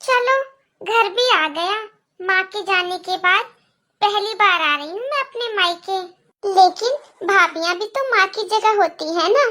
चलो, घर भी आ गया। माँ के जाने के बाद पहली बार आ रही हूँ मैं अपने मायके। लेकिन भाभियाँ भी तो माँ की जगह होती है ना।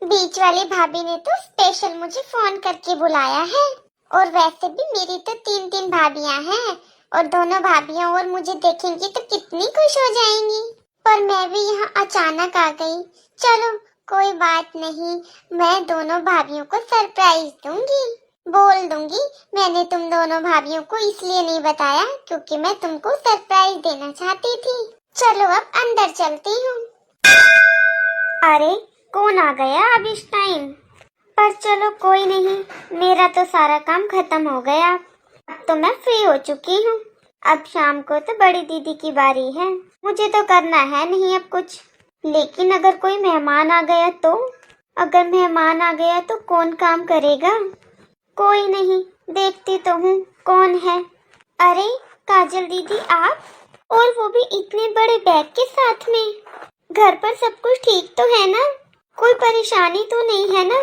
बीच वाली भाभी ने तो स्पेशल मुझे फोन करके बुलाया है। और वैसे भी मेरी तो 3 भाभियाँ हैं और दोनों भाभियाँ और मुझे देखेंगी तो कितनी खुश हो जाएंगी। पर मैं भी यहाँ अचानक आ गई। चलो, कोई बात नहीं, मैं दोनों भाभियों को सरप्राइज दूंगी। बोल दूंगी मैंने तुम दोनों भाभियों को इसलिए नहीं बताया क्योंकि मैं तुमको सरप्राइज देना चाहती थी। चलो अब अंदर चलती हूँ। अरे, कौन आ गया अब इस टाइम? पर चलो कोई नहीं, मेरा तो सारा काम खत्म हो गया। अब तो मैं फ्री हो चुकी हूँ। अब शाम को तो बड़ी दीदी की बारी है। मुझे तो करना है नहीं अब कुछ। लेकिन अगर कोई मेहमान आ गया तो? अगर मेहमान आ गया तो कौन काम करेगा? कोई नहीं, देखती तो हूँ कौन है। अरे काजल दीदी, आप? और वो भी इतने बड़े बैग के साथ में। घर पर सब कुछ ठीक तो है ना? कोई परेशानी तो नहीं है ना?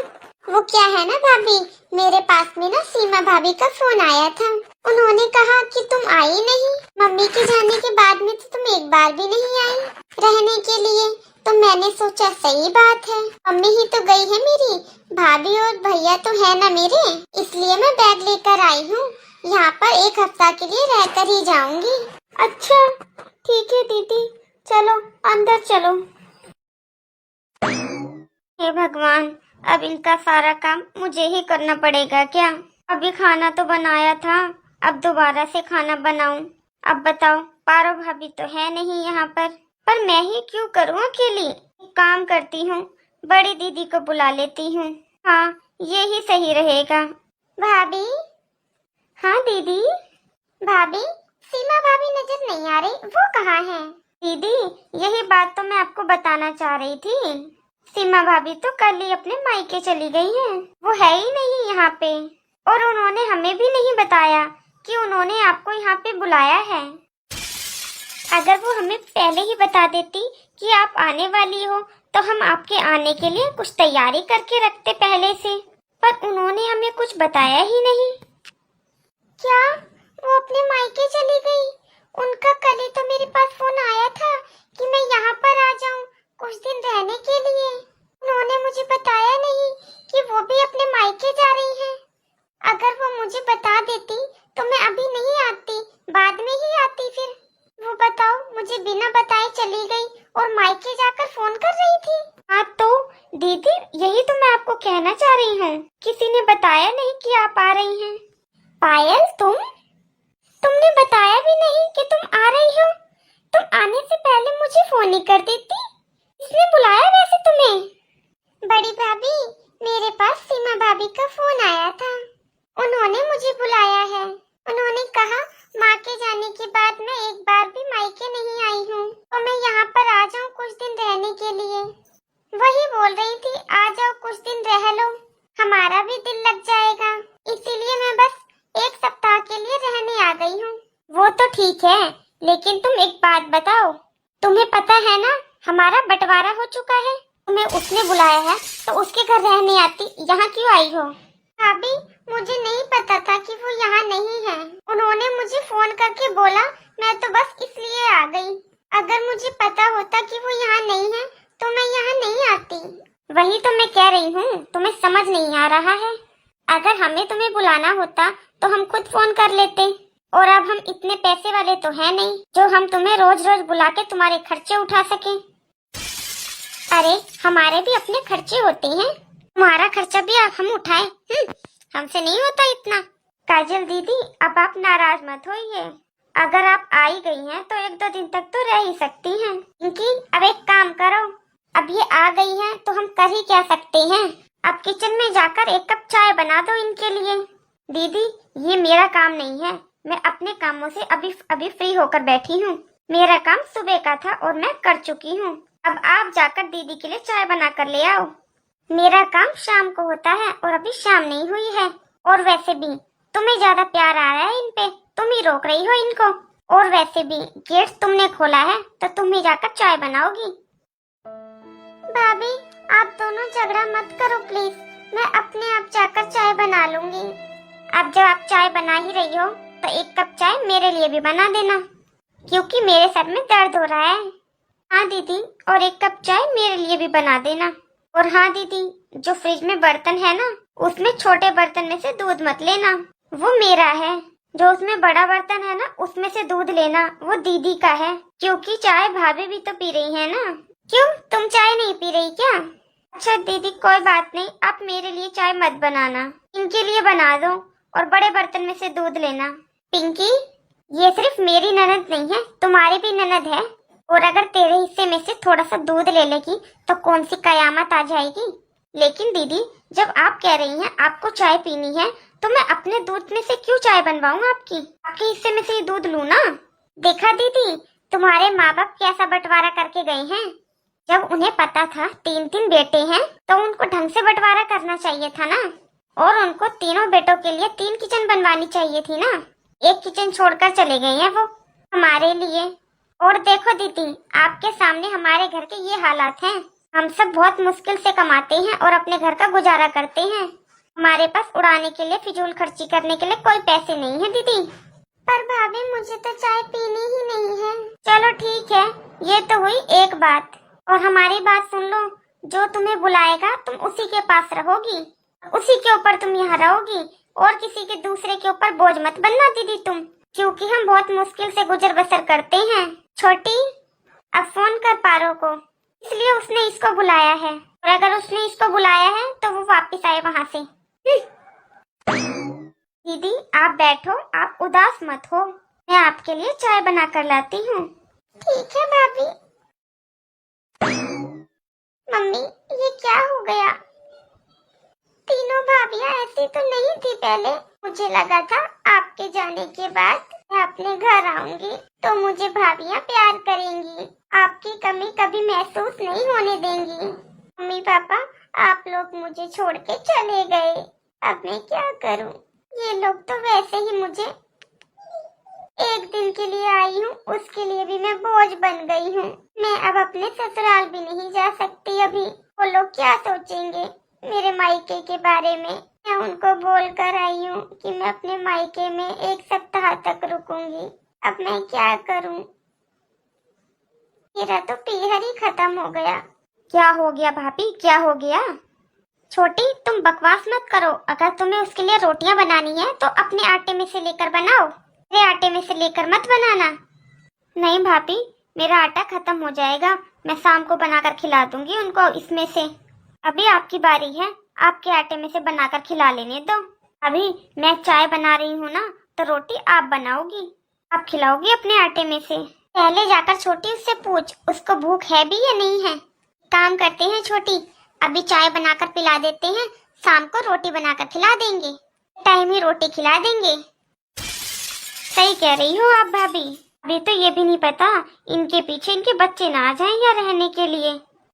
वो क्या है ना भाभी, मेरे पास में ना सीमा भाभी का फोन आया था। उन्होंने कहा कि तुम आई नहीं। मम्मी के जाने के बाद में तो तुम एक बार भी नहीं आई रहने के लिए। तो मैंने सोचा सही बात है, मम्मी ही तो गई है मेरी, भाभी और भैया तो है ना मेरे, इसलिए मैं बैग लेकर आई हूँ। यहाँ पर 1 हफ्ता के लिए रहकर ही जाऊंगी। अच्छा ठीक है दीदी, चलो अंदर चलो। हे भगवान, अब इनका सारा काम मुझे ही करना पड़ेगा क्या? अभी खाना तो बनाया था, अब दोबारा से खाना बनाऊं? अब बताओ, पारो भाभी तो है नहीं यहाँ पर मैं ही क्यों करूं अकेली? एक काम करती हूँ, बड़ी दीदी को बुला लेती हूँ। हाँ, ये ही सही रहेगा। भाभी? हाँ दीदी। भाभी, सीमा भाभी नजर नहीं आ रही, वो कहाँ है? दीदी, यही बात तो मैं आपको बताना चाह रही थी। सीमा भाभी तो कल ही अपने मायके चली गई हैं। वो है ही नहीं यहाँ पे। और उन्होंने हमें भी नहीं बताया कि उन्होंने आपको यहाँ पे बुलाया है। अगर वो हमें पहले ही बता देती कि आप आने वाली हो तो हम आपके आने के लिए कुछ तैयारी करके रखते पहले से। पर उन्होंने हमें कुछ बताया ही नहीं। क्या वो अपने मायके चली गई? उनका कल ही तो मेरे पास फोन आया था कि मैं यहाँ पर आ जाऊँ कुछ दिन रहने के लिए। उन्होंने मुझे बताया नहीं कि वो भी अपने मायके जा रही हैं। अगर वो मुझे बता देती तो मैं अभी नहीं आती, बाद में ही आती फिर। वो बताओ, मुझे बिना बताए चली गई और मायके जाकर फोन कर रही थी। हाँ तो दीदी, यही तो मैं आपको कहना चाह रही हूँ, किसी ने बताया नहीं कि आप आ रही हैं। पायल, तुमने बताया भी नहीं कि तुम आ रही हो। तुम आने से पहले मुझे फोन ही कर देती। किसने बुलाया वैसे तुम्हें? बड़ी भाभी, मेरे पास सीमा भाभी का फोन आया था। उन्होंने मुझे बुलाया है। उन्होंने कहा माँ के जाने के बाद मैं एक बार भी मायके नहीं आई हूँ तो मैं यहाँ पर आ जाऊँ कुछ दिन रहने के लिए। वही बोल रही थी, आ जाओ कुछ दिन रह लो, हमारा भी दिल लग जाएगा। इसीलिए मैं बस 1 सप्ताह के लिए रहने आ गई हूँ। वो तो ठीक है, लेकिन तुम एक बात बताओ, तुम्हें पता है ना हमारा बंटवारा हो चुका है। तुम्हें उसने बुलाया है तो उसके घर रहने आती, यहाँ क्यों आई हो? भाभी, मुझे नहीं पता था कि वो यहाँ नहीं है। उन्होंने मुझे फोन करके बोला, मैं तो बस इसलिए आ गई। अगर मुझे पता होता कि वो यहाँ नहीं है तो मैं यहाँ नहीं आती। वही तो मैं कह रही हूँ, तुम्हें समझ नहीं आ रहा है। अगर हमें तुम्हें बुलाना होता तो हम खुद फोन कर लेते। और अब हम इतने पैसे वाले तो है नहीं जो हम तुम्हें रोज रोज बुला के तुम्हारे खर्चे उठा सके। अरे, हमारे भी अपने खर्चे होते हैं, तुम्हारा खर्चा भी आप हम उठाए? हमसे नहीं होता इतना। काजल दीदी, अब आप नाराज मत होइए। अगर आप आई गई हैं तो 1-2 दिन तक तो रह ही सकती हैं। क्योंकि अब एक काम करो, अब ये आ गई हैं तो हम कर ही क्या सकते हैं। अब किचन में जाकर 1 कप चाय बना दो इनके लिए। दीदी, ये मेरा काम नहीं है, मैं अपने कामों से अभी फ्री होकर बैठी हूँ। मेरा काम सुबह का था और मैं कर चुकी हूँ। अब आप जाकर दीदी के लिए चाय बना कर ले आओ। मेरा काम शाम को होता है और अभी शाम नहीं हुई है। और वैसे भी तुम्हें ज्यादा प्यार आ रहा है इन पे, तुम ही रोक रही हो इनको। और वैसे भी गेट तुमने खोला है तो तुम ही जाकर चाय बनाओगी। भाभी, आप दोनों झगड़ा मत करो प्लीज, मैं अपने आप जाकर चाय बना लूंगी। अब जब आप चाय बना ही रही हो तो एक कप चाय मेरे लिए भी बना देना, क्योंकि मेरे सर में दर्द हो रहा है। हाँ दीदी, और एक कप चाय मेरे लिए भी बना देना। और हाँ दीदी, जो फ्रिज में बर्तन है ना, उसमें छोटे बर्तन में से दूध मत लेना, वो मेरा है। जो उसमें बड़ा बर्तन है ना, उसमें से दूध लेना, वो दीदी का है, क्योंकि चाय भाभी भी तो पी रही है ना। क्यों, तुम चाय नहीं पी रही क्या? अच्छा दीदी, कोई बात नहीं, आप मेरे लिए चाय मत बनाना, इनके लिए बना दो, और बड़े बर्तन में से दूध लेना। पिंकी, ये सिर्फ मेरी ननद नहीं है, तुम्हारी भी ननद है, और अगर तेरे हिस्से में से थोड़ा सा दूध ले लेगी तो कौन सी कयामत आ जाएगी। लेकिन दीदी, जब आप कह रही हैं आपको चाय पीनी है, तो मैं अपने दूध में से क्यों चाय बनवाऊं आपकी? आपके हिस्से में से ही दूध लूं ना। देखा दीदी, तुम्हारे माँ बाप कैसा बंटवारा करके गए हैं। जब उन्हें पता था 3 बेटे हैं, तो उनको ढंग से बंटवारा करना चाहिए था ना, और उनको तीनों बेटों के लिए 3 किचन बनवानी चाहिए थी ना। एक किचन छोड़कर चले गए हैं वो हमारे लिए। और देखो दीदी, आपके सामने हमारे घर के ये हालात हैं। हम सब बहुत मुश्किल से कमाते हैं और अपने घर का गुजारा करते हैं। हमारे पास उड़ाने के लिए, फिजूल खर्ची करने के लिए कोई पैसे नहीं है दीदी। पर भाभी, मुझे तो चाय पीनी ही नहीं है। चलो ठीक है, ये तो हुई एक बात, और हमारी बात सुन लो। जो तुम्हें बुलाएगा तुम उसी के पास रहोगी, उसी के ऊपर तुम यहाँ रहोगी, और किसी के दूसरे के ऊपर बोझ मत बनना दीदी तुम, क्योंकि हम बहुत मुश्किल से गुजर बसर करते हैं। छोटी, अब फोन कर पारो को, इसलिए उसने इसको बुलाया है, और अगर उसने इसको बुलाया है तो वो वापस आए वहाँ से। दीदी आप बैठो, आप उदास मत हो, मैं आपके लिए चाय बना कर लाती हूँ। ठीक है भाभी। मम्मी, ये क्या हो गया? तीनों भाभियाँ ऐसी तो नहीं थी पहले। मुझे लगा था आपके जाने के बाद मैं अपने घर आऊंगी तो मुझे भाभियाँ प्यार करेंगी, आपकी कमी कभी महसूस नहीं होने देंगी। मम्मी पापा, आप लोग मुझे छोड़ के चले गए, अब मैं क्या करूं? ये लोग तो वैसे ही मुझे एक दिन के लिए आई हूँ, उसके लिए भी मैं बोझ बन गई हूँ। मैं अब अपने ससुराल भी नहीं जा सकती अभी। वो लोग क्या सोचेंगे मेरे मायके के बारे में? मैं उनको बोल कर आई हूँ कि मैं अपने मायके में 1 सप्ताह तक रुकूंगी। अब मैं क्या करूँ? मेरा तो पीहर ही खत्म हो गया। क्या हो गया भाभी, क्या हो गया? छोटी, तुम बकवास मत करो। अगर तुम्हें उसके लिए रोटियां बनानी है तो अपने आटे में से लेकर बनाओ, मेरे आटे में से लेकर मत बनाना। नहीं भाभी, मेरा आटा खत्म हो जाएगा, मैं शाम को बनाकर खिला दूंगी उनको इसमें से। अभी आपकी बारी है, आपके आटे में से बनाकर खिला लेने दो। अभी मैं चाय बना रही हूँ ना, तो रोटी आप बनाओगी, आप खिलाओगी अपने आटे में से। पहले जाकर छोटी उससे पूछ, उसको भूख है भी या नहीं है। काम करते हैं छोटी, अभी चाय बनाकर पिला देते हैं, शाम को रोटी बनाकर खिला देंगे, टाइम ही रोटी खिला देंगे। सही कह रही हो आप भाभी। अभी तो ये भी नहीं पता इनके पीछे इनके बच्चे ना आ जाएं यहाँ रहने के लिए,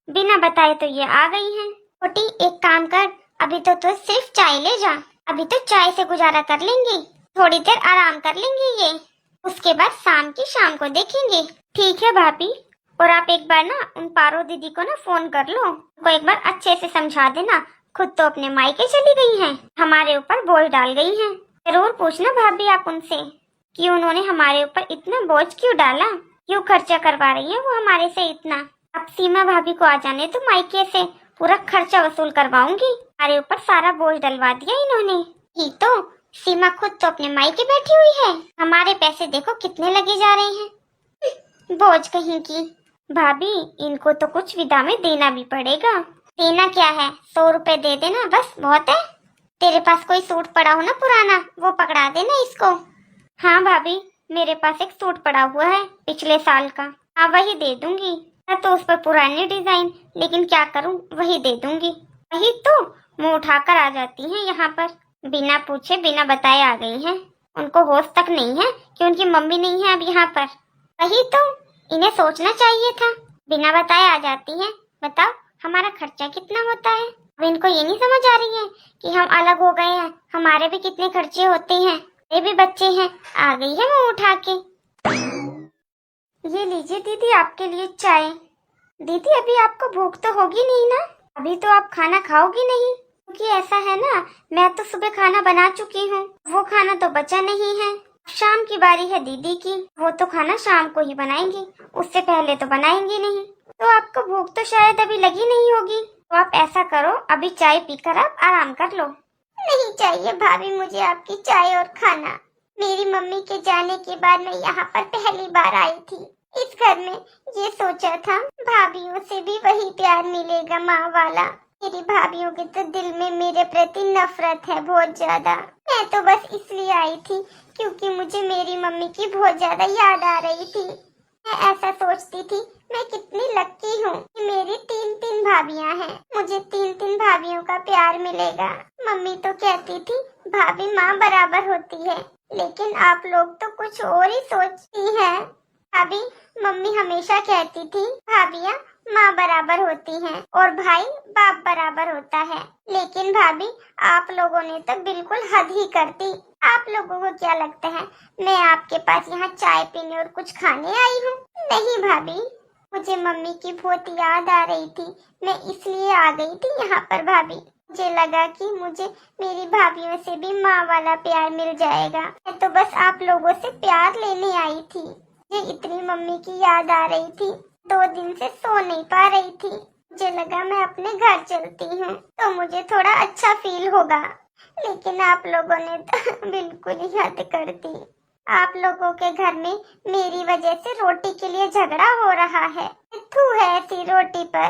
बिना बताए तो ये आ गई हैं। छोटी, एक काम कर, अभी तो तू सिर्फ चाय ले जा, अभी तो चाय से गुजारा कर लेंगे, थोड़ी देर आराम कर लेंगे ये, उसके बाद शाम को देखेंगे। ठीक है भाभी। और आप एक बार ना उन पारो दीदी को ना फोन कर लो, उनको एक बार अच्छे से समझा देना, खुद तो अपने मायके चली गई हैं, हमारे ऊपर बोझ डाल गई हैं। जरूर पूछना भाभी आप उनसे कि उन्होंने हमारे ऊपर इतना बोझ क्यों डाला, क्यों खर्चा करवा रही है वो हमारे से इतना। अब सीमा भाभी को आ जाने तो मायके से पूरा खर्चा वसूल करवाऊंगी, हमारे ऊपर सारा बोझ डलवा दिया इन्होंने ही तो। सीमा खुद तो अपने मायके बैठी हुई है, हमारे पैसे देखो कितने लगे जा रहे हैं, बोझ कहीं की। भाभी, इनको तो कुछ विदा में देना भी पड़ेगा। देना क्या है, 100 रुपए दे देना बस, बहुत है। तेरे पास कोई सूट पड़ा हो ना पुराना, वो पकड़ा देना इसको। हाँ भाभी, मेरे पास एक सूट पड़ा हुआ है पिछले साल का, हाँ वही दे दूंगी। तो उस पर पुराने डिजाइन, लेकिन क्या करूं, वही दे दूंगी। वही तो मुंह उठाकर आ जाती हैं यहाँ पर, बिना पूछे बिना बताए आ गई हैं। उनको होश तक नहीं है कि उनकी मम्मी नहीं है अब यहाँ पर। वही तो, इन्हें सोचना चाहिए था, बिना बताए आ जाती हैं। बताओ हमारा खर्चा कितना होता है। अब इनको ये नहीं समझ आ रही है कि हम अलग हो गए हैं, हमारे भी कितने खर्चे होते हैं, ये भी बच्चे हैं। आ गई है मुंह उठा के। ये लीजिए दीदी आपके लिए चाय। दीदी अभी आपको भूख तो होगी नहीं ना, अभी तो आप खाना खाओगी नहीं, क्योंकि ऐसा है ना, मैं तो सुबह खाना बना चुकी हूँ, वो खाना तो बचा नहीं है। शाम की बारी है दीदी की, वो तो खाना शाम को ही बनाएंगी, उससे पहले तो बनाएंगी नहीं। तो आपको भूख तो शायद अभी लगी नहीं होगी, तो आप ऐसा करो, अभी चाय पीकर आप आराम कर लो। नहीं चाहिए भाभी मुझे आपकी चाय और खाना। मेरी मम्मी के जाने के बाद मैं यहाँ पर पहली बार आई थी इस घर में। ये सोचा था भाभीयों से भी वही प्यार मिलेगा माँ वाला। मेरी भाभीयों के तो दिल में मेरे प्रति नफरत है बहुत ज्यादा। मैं तो बस इसलिए आई थी क्योंकि मुझे मेरी मम्मी की बहुत ज्यादा याद आ रही थी। मैं ऐसा सोचती थी मैं कितनी लक्की हूँ कि मेरी 3 भाभियाँ हैं, मुझे 3 भाभियों का प्यार मिलेगा। मम्मी तो कहती थी भाभी माँ बराबर होती है, लेकिन आप लोग तो कुछ और ही सोचती हैं। भाभी, मम्मी हमेशा कहती थी भाभियाँ माँ बराबर होती हैं और भाई बाप बराबर होता है, लेकिन भाभी आप लोगों ने तो बिल्कुल हद ही कर दी। आप लोगों को क्या लगता है मैं आपके पास यहाँ चाय पीने और कुछ खाने आई हूँ? नहीं भाभी, मुझे मम्मी की बहुत याद आ रही थी, मैं इसलिए आ गई थी यहाँ पर भाभी। मुझे लगा कि मुझे मेरी भाभीयों से भी माँ वाला प्यार मिल जाएगा। मैं तो बस आप लोगों से प्यार लेने आई थी। मुझे इतनी मम्मी की याद आ रही थी, 2 दिन से सो नहीं पा रही थी। मुझे लगा मैं अपने घर चलती हूँ तो मुझे थोड़ा अच्छा फील होगा, लेकिन आप लोगों ने तो बिल्कुल ही हद कर दी। आप लोगों के घर में मेरी वजह से रोटी के लिए झगड़ा हो रहा है। थू है ऐसी रोटी पर।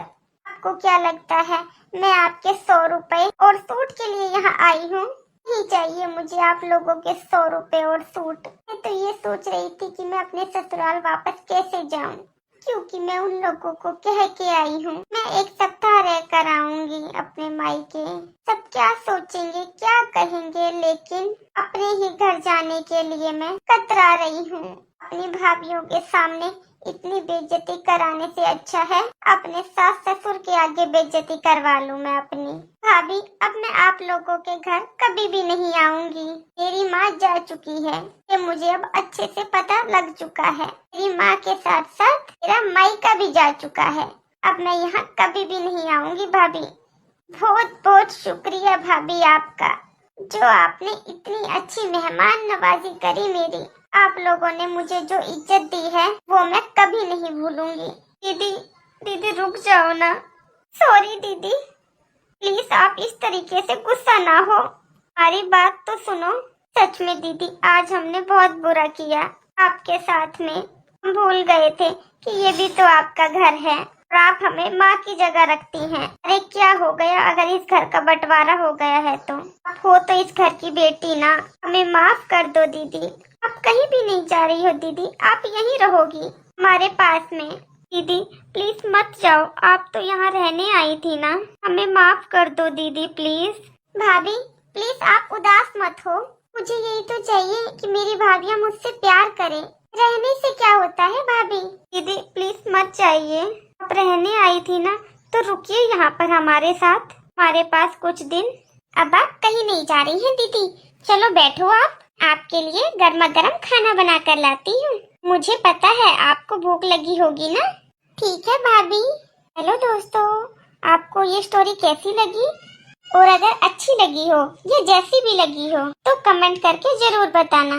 आपको क्या लगता है मैं आपके 100 रुपए और सूट के लिए यहाँ आई हूँ? नहीं चाहिए मुझे आप लोगों के 100 रुपए और सूट। मैं तो ये सोच रही थी कि मैं अपने ससुराल वापस कैसे जाऊँ, क्योंकि मैं उन लोगों को कह के आई हूँ मैं 1 सप्ताह रह कर आऊंगी अपने मायके। सब क्या सोचेंगे क्या कहेंगे, लेकिन अपने ही घर जाने के लिए मैं कतरा रही हूँ। अपनी भाभीयों के सामने इतनी बेइज्जती कराने से अच्छा है अपने सास ससुर के आगे बेइज्जती करवा लूं मैं अपनी। भाभी, अब मैं आप लोगों के घर कभी भी नहीं आऊंगी। मेरी माँ जा चुकी है, ये मुझे अब अच्छे से पता लग चुका है। मेरी माँ के साथ साथ मेरा मायका भी जा चुका है। अब मैं यहाँ कभी भी नहीं आऊंगी भाभी। बहुत बहुत शुक्रिया भाभी आपका, जो आपने इतनी अच्छी मेहमान नवाजी करी मेरी। आप लोगों ने मुझे जो इज्जत दी है वो मैं कभी नहीं भूलूंगी। दीदी, दीदी रुक जाओ ना। सॉरी दीदी, प्लीज आप इस तरीके से गुस्सा ना हो, हमारी बात तो सुनो। सच में दीदी, आज हमने बहुत बुरा किया आपके साथ में। हम भूल गए थे कि ये भी तो आपका घर है और आप हमें माँ की जगह रखती हैं। अरे क्या हो गया अगर इस घर का बंटवारा हो गया है तो? आप हो तो इस घर की बेटी ना, हमें माफ कर दो दीदी। आप कहीं भी नहीं जा रही हो दीदी, आप यहीं रहोगी हमारे पास में। दीदी प्लीज मत जाओ, आप तो यहाँ रहने आई थी ना, हमें माफ कर दो दीदी प्लीज। भाभी प्लीज आप उदास मत हो, मुझे यही तो चाहिए कि मेरी भाभियाँ मुझसे प्यार करें। रहने से क्या होता है भाभी? दीदी प्लीज मत जाइए, आप रहने आई थी ना तो रुकिए यहाँ पर हमारे साथ, हमारे पास कुछ दिन। अब आप कहीं नहीं जा रही हैं दीदी, चलो बैठो आप, आपके लिए गर्मा गर्म खाना बना कर लाती हूँ। मुझे पता है आपको भूख लगी होगी ना। ठीक है भाभी। हेलो दोस्तों, आपको ये स्टोरी कैसी लगी? और अगर अच्छी लगी हो या जैसी भी लगी हो तो कमेंट करके जरूर बताना।